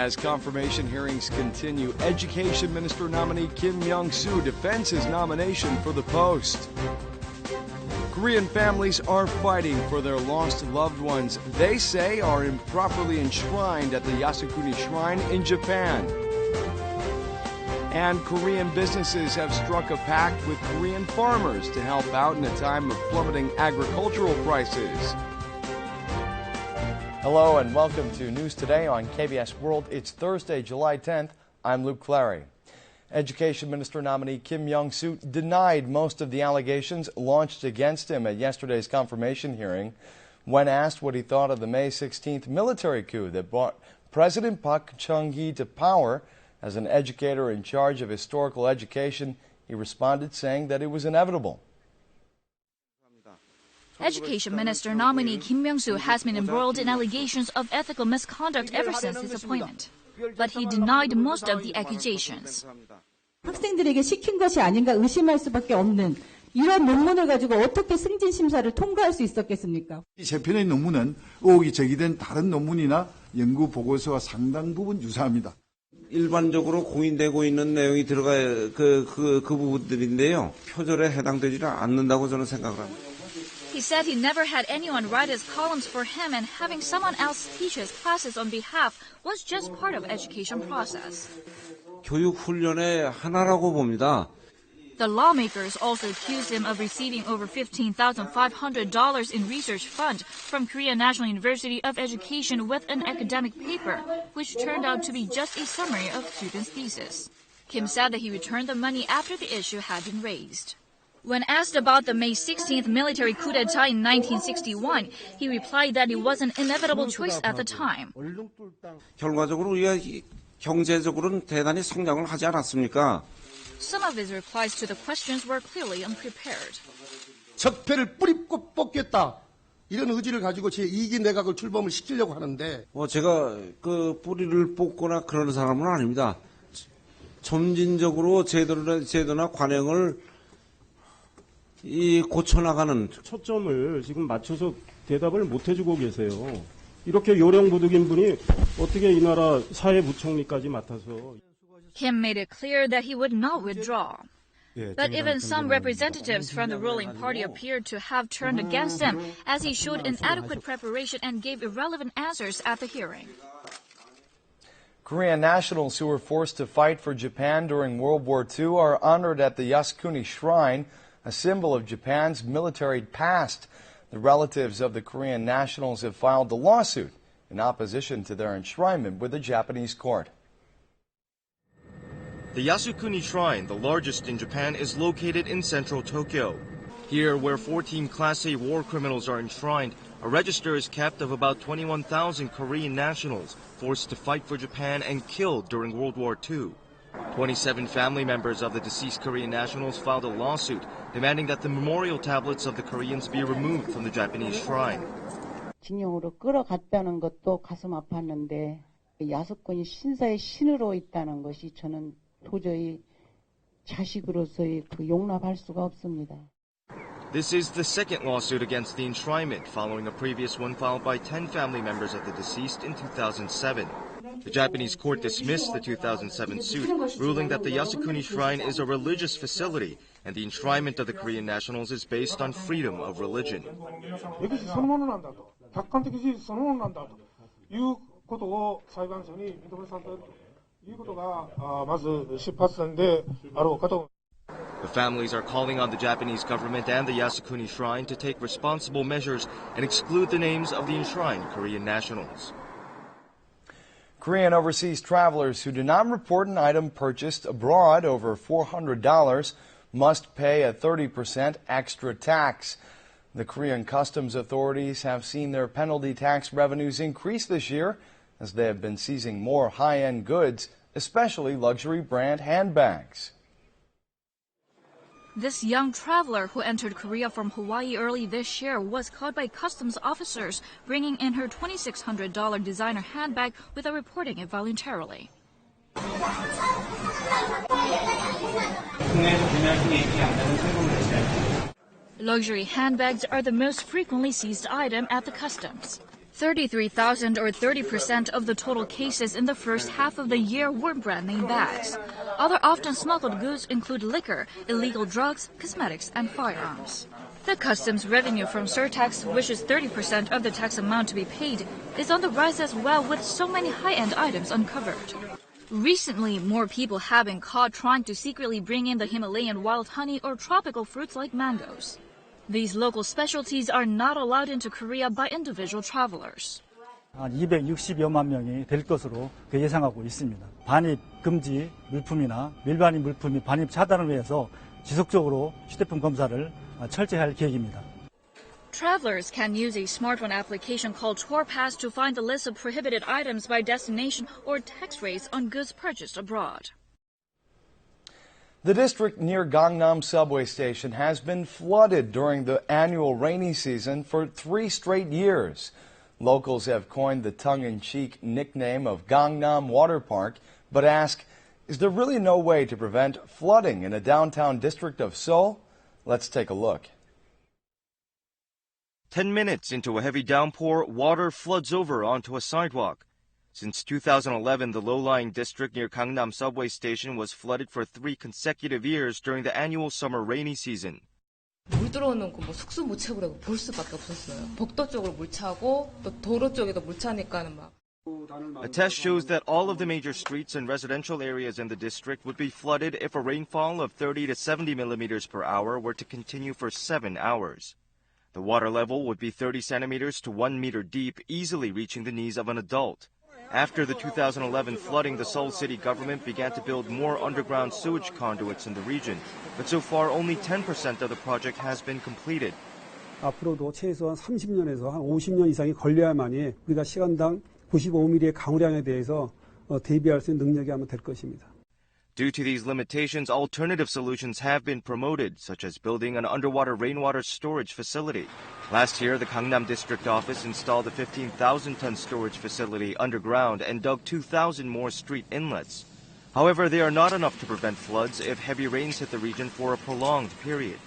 As confirmation hearings continue, Education Minister nominee Kim Myung-soo defends his nomination for the post. Korean families are fighting for their lost loved ones they say are improperly enshrined at the Yasukuni Shrine in Japan. And Korean businesses have struck a pact with Korean farmers to help out in a time of plummeting agricultural prices. Hello and welcome to News Today on KBS World. It's Thursday, July 10th. I'm Luke Clary. Education Minister nominee Kim Myung-soo denied most of the allegations launched against him at yesterday's confirmation hearing. When asked what he thought of the May 16th military coup that brought President Park Chung-hee to power as an educator in charge of historical education, he responded saying that it was inevitable. Education Minister nominee Kim Myung-soo has been embroiled in allegations of ethical misconduct ever since his appointment. But he denied most of the accusations. 학생들에게 시킨 것이 아닌가 의심할 수밖에 없는 이런 논문을 가지고 어떻게 승진 심사를 통과할 수 있었겠습니까? 이 세 편의 논문은 의혹이 제기된 다른 논문이나 연구 보고서와 상당 부분 유사합니다. 일반적으로 공인되고 있는 내용이 들어가 그 부분들인데요. 표절에 해당되지 않는다고 저는 생각을 합니다. He said he never had anyone write his columns for him, and having someone else teach his classes on behalf was just part of education process. 교육 훈련의 하나라고 봅니다. The lawmakers also accused him of receiving over $15,500 in research fund from Korea National University of Education with an academic paper, which turned out to be just a summary of students' thesis. Kim said that he returned the money after the issue had been raised. When asked about the May 16th military coup d'etat in 1961, he replied that it was an inevitable choice at the time. 결과적으로 우리가 경제적으로는 대단히 성장을 하지 않았습니까? Some of his replies to the questions were clearly unprepared. 적폐를 뿌리고 뽑겠다. 이런 의지를 가지고 제2기 내각을 출범을 시키려고 하는데 제가 그 뿌리를 뽑거나 그러는 사람은 아닙니다. 점진적으로 제도나 관행을 고쳐나가는 초점을 지금 맞춰서 대답을 못 해주고 계세요. 이렇게 요령부득인 분이 어떻게 이 나라 사회부총리까지 맡아서. Kim made it clear that he would not withdraw. But even some representatives from the ruling party appeared to have turned against him as he showed inadequate preparation and gave irrelevant answers at the hearing. Korean nationals who were forced to fight for Japan during World War II are honored at the Yasukuni Shrine, a symbol of Japan's military past. The relatives of the Korean nationals have filed a lawsuit in opposition to their enshrinement with the Japanese court. The Yasukuni Shrine, the largest in Japan, is located in central Tokyo. Here, where 14 Class A war criminals are enshrined, a register is kept of about 21,000 Korean nationals forced to fight for Japan and killed during World War II. 27 family members of the deceased Korean nationals filed a lawsuit demanding that the memorial tablets of the Koreans be removed from the Japanese shrine. 징용으로 끌어갔다는 것도 가슴 아팠는데 야수꾼이 신사의 신으로 있다는 것이 저는 도저히 자식으로서의 용납할 수가 없습니다. This is the second lawsuit against the enshrinement, following a previous one filed by 10 family members of the deceased in 2007. The Japanese court dismissed the 2007 suit, ruling that the Yasukuni Shrine is a religious facility and the enshrinement of the Korean nationals is based on freedom of religion. The families are calling on the Japanese government and the Yasukuni Shrine to take responsible measures and exclude the names of the enshrined Korean nationals. Korean overseas travelers who do not report an item purchased abroad over $400 must pay a 30% extra tax. The Korean customs authorities have seen their penalty tax revenues increase this year as they have been seizing more high-end goods, especially luxury brand handbags. This young traveler who entered Korea from Hawaii early this year was caught by customs officers bringing in her $2,600 designer handbag without reporting it voluntarily. Luxury handbags are the most frequently seized item at the customs. 33,000 or 30% of the total cases in the first half of the year were brand name bags. Other often smuggled goods include liquor, illegal drugs, cosmetics, and firearms. The customs revenue from surtax, which is 30% of the tax amount to be paid, is on the rise as well, with so many high-end items uncovered. Recently, more people have been caught trying to secretly bring in the Himalayan wild honey or tropical fruits like mangoes. These local specialties are not allowed into Korea by individual travelers. 한 260여만 명이 될 것으로 예상하고 있습니다. 반입 금지 물품이나 일반인 물품이 반입 차단을 위해서 지속적으로 휴대폰 검사를 철저히 계획입니다. Travelers can use a smartphone application called Tour Pass to find the list of prohibited items by destination or tax rates on goods purchased abroad. The district near Gangnam subway station has been flooded during the annual rainy season for 3 straight years. Locals have coined the tongue-in-cheek nickname of Gangnam Water Park, but ask, is there really no way to prevent flooding in a downtown district of Seoul? Let's take a look. 10 minutes into a heavy downpour, water floods over onto a sidewalk. Since 2011, the low-lying district near Gangnam subway station was flooded for 3 consecutive years during the annual summer rainy season. 물 들어오는 거 숙소 못 채우라고 볼 수밖에 없었어요. 복도 쪽으로 물 차고 또 도로 쪽에도 물 차니까는 막. A test shows that all of the major streets and residential areas in the district would be flooded if a rainfall of 30 to 70 millimeters per hour were to continue for 7 hours. The water level would be 30 centimeters to 1 meter deep, easily reaching the knees of an adult. After the 2011 flooding, the Seoul city government began to build more underground sewage conduits in the region, but so far only 10% of the project has been completed. 앞으로도 최소한 30년에서 한 50년 이상이 걸려야만이 우리가 시간당 95mm의 강우량에 대해서 대비할 수 있는 능력이 아마 될 것입니다. Due to these limitations, alternative solutions have been promoted, such as building an underwater rainwater storage facility. Last year, the Gangnam District Office installed a 15,000-ton storage facility underground and dug 2,000 more street inlets. However, they are not enough to prevent floods if heavy rains hit the region for a prolonged period.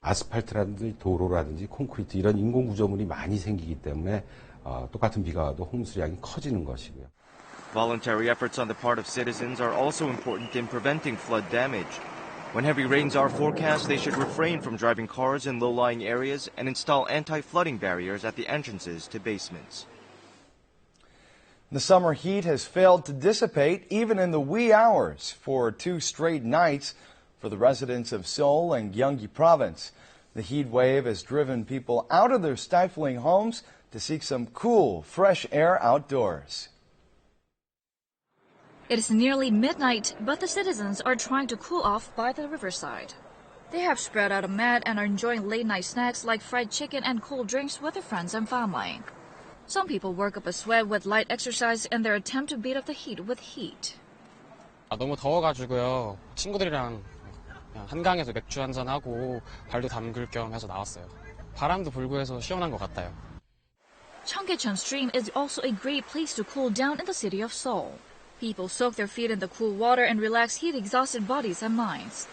아스팔트라든지 도로라든지 콘크리트 이런 인공 구조물이 많이 생기기 때문에 똑같은 비가 와도 홍수량이 커지는 것이고요. Voluntary efforts on the part of citizens are also important in preventing flood damage. When heavy rains are forecast, they should refrain from driving cars in low-lying areas and install anti-flooding barriers at the entrances to basements. The summer heat has failed to dissipate even in the wee hours for 2 straight nights for the residents of Seoul and Gyeonggi Province. The heat wave has driven people out of their stifling homes to seek some cool, fresh air outdoors. It is nearly midnight, but the citizens are trying to cool off by the riverside. They have spread out a mat and are enjoying late-night snacks like fried chicken and cold drinks with their friends and family. Some people work up a sweat with light exercise in their attempt to beat off the heat with heat. 너무 더워가지고요. 친구들이랑 그냥 한강에서 맥주 한잔 하고 발도 담글 겸 해서 나왔어요. 바람도 불고 해서 시원한 것 같아요. Cheonggyecheon Stream is also a great place to cool down in the city of Seoul. People soak their feet in the cool water and relax heat-exhausted bodies and minds.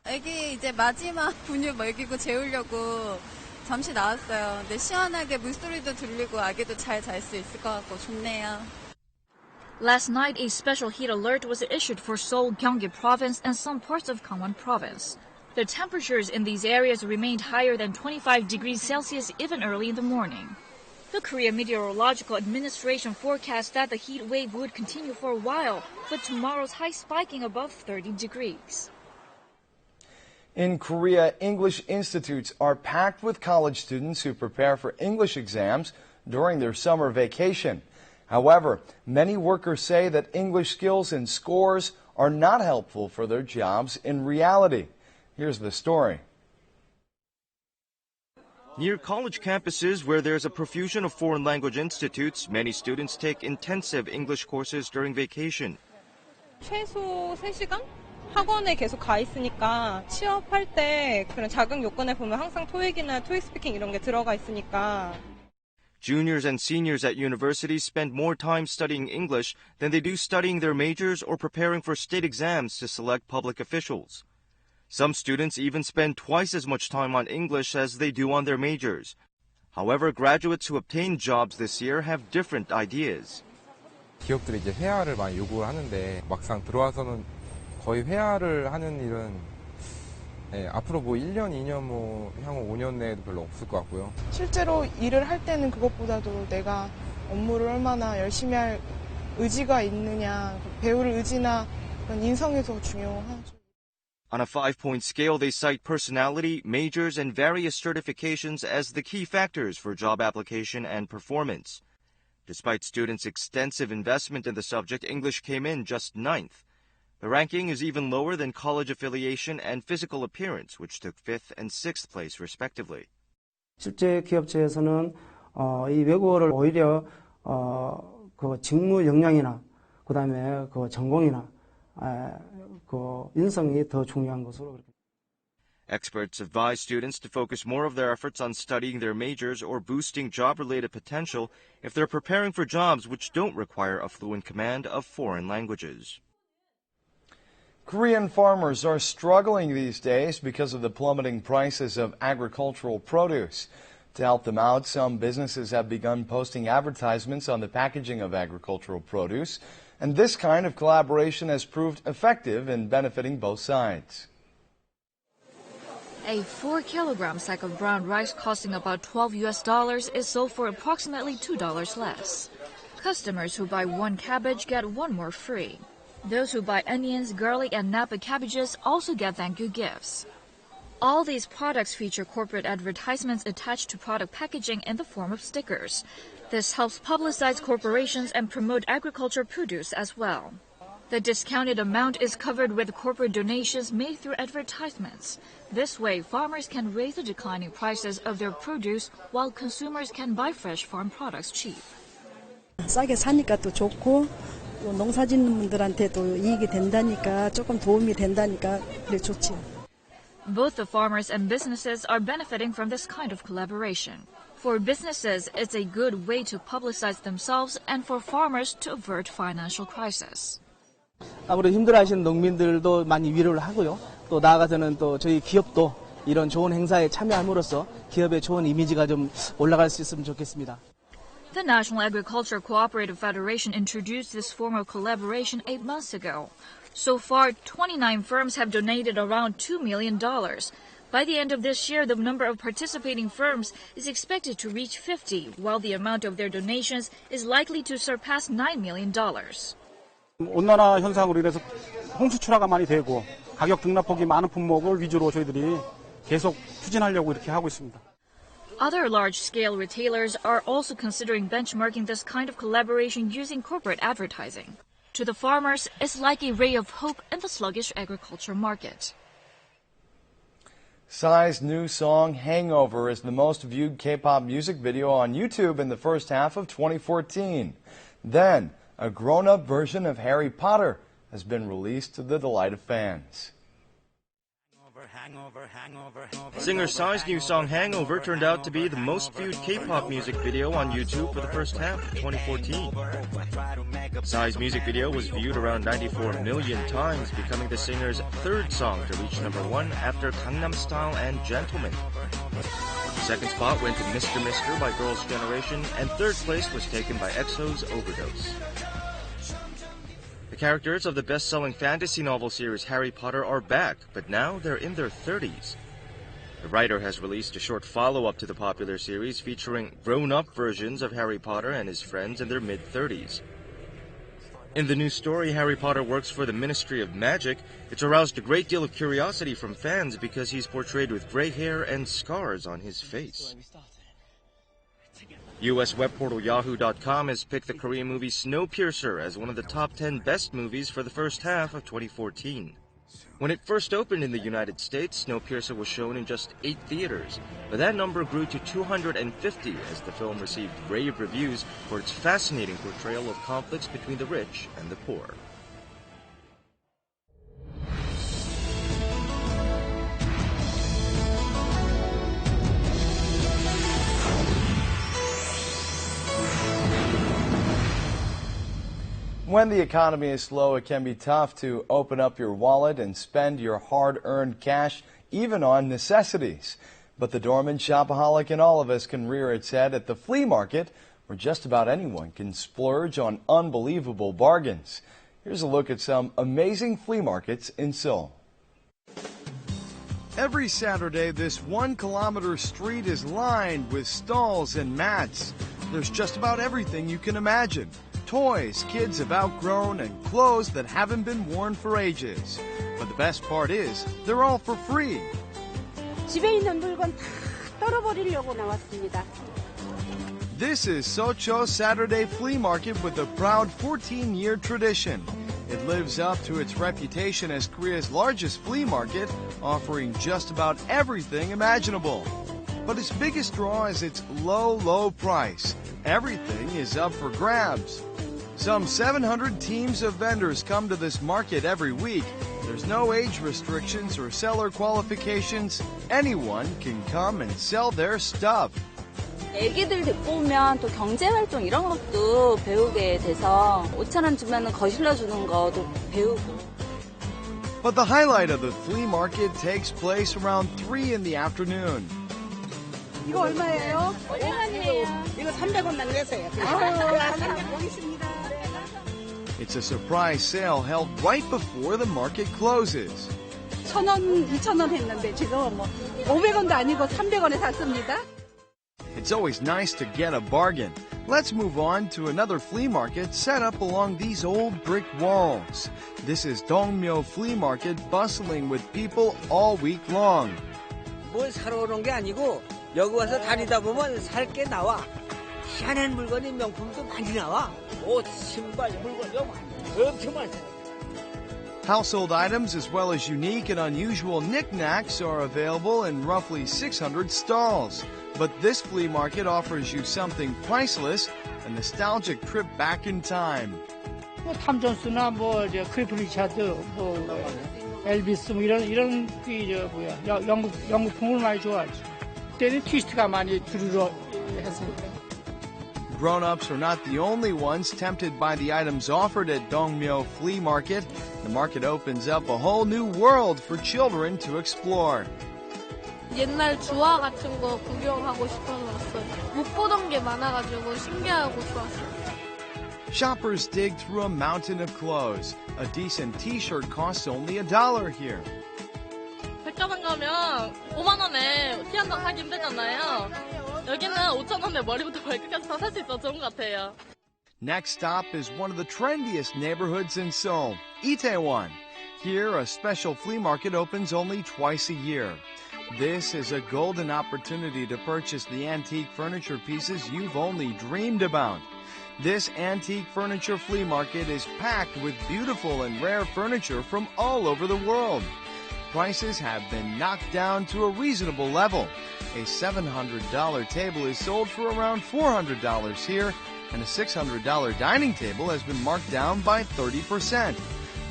애기 이제 마지막 분유 먹이고 재우려고 잠시 나왔어요. 근데 시원하게 물소리도 들리고 아기도 잘 잘 수 있을 것 같고 좋네요. Last night, a special heat alert was issued for Seoul, Gyeonggi Province, and some parts of Gangwon Province. The temperatures in these areas remained higher than 25 degrees Celsius even early in the morning. The Korea Meteorological Administration forecast that the heat wave would continue for a while, with tomorrow's high spiking above 30 degrees. In Korea, English institutes are packed with college students who prepare for English exams during their summer vacation. However, many workers say that English skills and scores are not helpful for their jobs in reality. Here's the story. Near college campuses where there's a profusion of foreign language institutes, many students take intensive English courses during vacation. 최소 3시간? 학원에 계속 가 있으니까 취업할 때 그런 자격 요건에 보면 항상 토익이나 토익 스피킹 이런 게 들어가 있으니까. Juniors and seniors at universities spend more time studying English than they do studying their majors or preparing for state exams to select public officials. Some students even spend twice as much time on English as they do on their majors. However, graduates who obtained jobs this year have different ideas. 기업들이 이제 회화를 많이 요구를 하는데 막상 들어와서는 거의 회화를 하는 일은 앞으로 뭐 1년, 2년, 뭐 향후 5년 내에도 별로 없을 것 같고요. 실제로 일을 할 때는 그것보다도 내가 업무를 얼마나 열심히 할 의지가 있느냐, 배울 의지나 그런 인성이 더 중요하죠. On a 5-point scale, they cite personality, majors, and various certifications as the key factors for job application and performance. Despite students' extensive investment in the subject, English came in just 9th. The ranking is even lower than college affiliation and physical appearance, which took 5th and 6th place respectively. 실제 기업체에서는 이 외국어를 오히려 그 직무 역량이나 그다음에 그 전공이나 그 인성이 더 중요한 것으로 그렇게. Experts advise students to focus more of their efforts on studying their majors or boosting job-related potential if they're preparing for jobs which don't require a fluent command of foreign languages. Korean farmers are struggling these days because of the plummeting prices of agricultural produce. To help them out, some businesses have begun posting advertisements on the packaging of agricultural produce, and this kind of collaboration has proved effective in benefiting both sides. A 4-kilogram sack of brown rice costing about $12 is sold for approximately $2 less. Customers who buy 1 cabbage get 1 more free. Those who buy onions, garlic, and Napa cabbages also get thank you gifts. All these products feature corporate advertisements attached to product packaging in the form of stickers. This helps publicize corporations and promote agriculture produce as well. The discounted amount is covered with corporate donations made through advertisements. This way, farmers can raise the declining prices of their produce while consumers can buy fresh farm products cheap. 싸게 사니까 또 좋고 또 농사 짓는 분들한테도 이익이 된다니까 조금 도움이 된다니까 그래 좋지. Both the farmers and businesses are benefiting from this kind of collaboration. For businesses, it's a good way to publicize themselves and for farmers to avert financial crisis. 아무래도 힘들어하시는 농민들도 많이 위로를 하고요. 또 나아가서는 또 저희 기업도 이런 좋은 행사에 참여함으로써 기업의 좋은 이미지가 좀 올라갈 수 있으면 좋겠습니다. The National Agriculture Cooperative Federation introduced this form of collaboration 8 months ago. So far, 29 firms have donated around $2 million. By the end of this year, the number of participating firms is expected to reach 50, while the amount of their donations is likely to surpass $9 million. 온난화 현상으로 인해서 홍수출하가 많이 되고 가격 등락폭이 많은 품목을 위주로 저희들이 계속 추진하려고 이렇게 하고 있습니다. Other large-scale retailers are also considering benchmarking this kind of collaboration using corporate advertising. To the farmers, it's like a ray of hope in the sluggish agriculture market. Psy's new song, Hangover, is the most viewed K-pop music video on YouTube in the first half of 2014. Then, a grown-up version of Harry Potter has been released to the delight of fans. Singer Psy's new song Hangover turned out to be the most viewed K-pop music video on YouTube for the first half of 2014. Psy's music video was viewed around 94 million times, becoming the singer's 3rd song to reach #1 after Gangnam Style and Gentleman. The 2nd spot went to Mr. Mister by Girls' Generation, and 3rd place was taken by EXO's Overdose. The characters of the best-selling fantasy novel series Harry Potter are back, but now they're in their 30s. The writer has released a short follow-up to the popular series featuring grown-up versions of Harry Potter and his friends in their mid-30s. In the new story, Harry Potter works for the Ministry of Magic. It's aroused a great deal of curiosity from fans because he's portrayed with gray hair and scars on his face. U.S. web portal Yahoo.com has picked the Korean movie Snowpiercer as one of the top 10 best movies for the first half of 2014. When it first opened in the United States, Snowpiercer was shown in just 8 theaters, but that number grew to 250 as the film received rave reviews for its fascinating portrayal of conflicts between the rich and the poor. When the economy is slow, it can be tough to open up your wallet and spend your hard-earned cash, even on necessities. But the dormant shopaholic in all of us can rear its head at the flea market, where just about anyone can splurge on unbelievable bargains. Here's a look at some amazing flea markets in Seoul. Every Saturday, this 1-kilometer street is lined with stalls and mats. There's just about everything you can imagine. Toys kids have outgrown and clothes that haven't been worn for ages. But the best part is, they're all for free. 집에 있는 물건 다 떨어버리려고 나왔습니다. This is Socho Saturday Flea Market with a proud 14-year tradition. It lives up to its reputation as Korea's largest flea market, offering just about everything imaginable. But its biggest draw is its low price. Everything is up for grabs. Some 700 teams of vendors come to this market every week. There's no age restrictions or seller qualifications. Anyone can come and sell their stuff. 애기들 데리고 오면 또 경제활동 이런 것도 배우게 돼서 5,000원 주면 거실러 주는 것도 배우고. But the highlight of the flea market takes place around 3 in the afternoon. 이거 얼마예요? 500원이에요. 이거 300원만 내세요. 여기 있습니다. It's a surprise sale held right before the market closes. 1,000원, 2,000원 했는데 지금 뭐 500원도 아니고 300원에 샀습니다. It's always nice to get a bargain. Let's move on to another flea market set up along these old brick walls. This is Dongmyo Flea Market, bustling with people all week long. 뭘 사러 오는 게 아니고 여기 와서 다니다 보면 살 게 나와. 희한한 물건이 명품도 많이 나와. 옷, 신발, 물건 엄청 많아. Household items as well as unique and unusual knickknacks are available in roughly 600 stalls. But this flea market offers you something priceless, a nostalgic trip back in time. 뭐 탐존스나 뭐 저 크리프 리차드 뭐 엘비스 뭐 이런 영국풍을 많이 좋아하지. 그때는 트위스트가 많이 들으러 했으니까. Grown-ups are not the only ones tempted by the items offered at Dongmyo Flea Market. The market opens up a whole new world for children to explore. 옛날 주화 같은 거 구경하고 싶어서 왔어요. 못 보던 게 많아가지고 신기하고 좋았어요. Shoppers dig through a mountain of clothes. A decent t-shirt costs only $1 here. 백화점 가면 5만 원에 티 한 장 사기 힘들잖아요. 여기는 5천 원에 머리부터 발끝까지 다 살 수 있어서 좋은 것 같아요. Next stop is one of the trendiest neighborhoods in Seoul, Itaewon. Here, a special flea market opens only twice a year. This is a golden opportunity to purchase the antique furniture pieces you've only dreamed about. This antique furniture flea market is packed with beautiful and rare furniture from all over the world. Prices have been knocked down to a reasonable level. A $700 table is sold for around $400 here, and a $600 dining table has been marked down by 30%.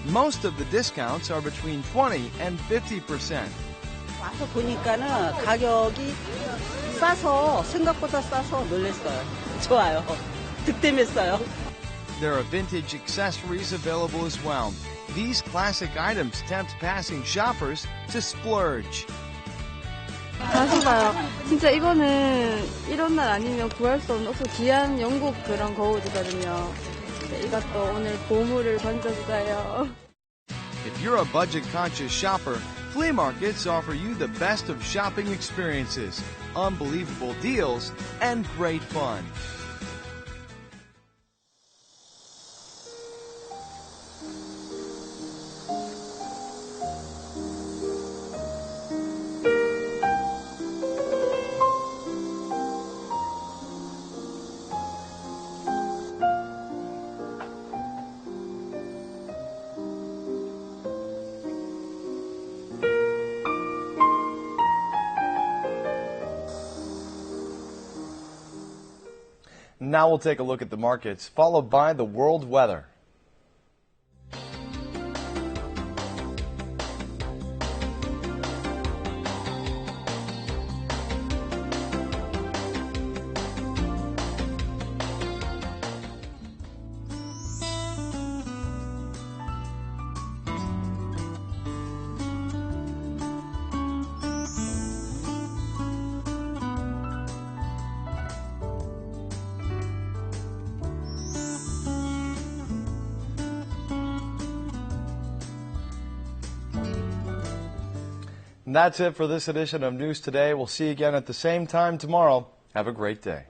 Most of the discounts are between 20 and 50%. 와서 보니까는 가격이 싸서 생각보다 싸서 놀랐어요. 좋아요. 득템했어요. There are vintage accessories available as well. These classic items tempt passing shoppers to splurge. 다시 봐요. 진짜 이거는 이런 날 아니면 구할 수 없는 엄청 귀한 영국 그런 거울이거든요. 이것도 오늘 보물을 건져주세요. If you're a budget-conscious shopper, flea markets offer you the best of shopping experiences, unbelievable deals, and great fun. Now we'll take a look at the markets, followed by the world weather. And that's it for this edition of News Today. We'll see you again at the same time tomorrow. Have a great day.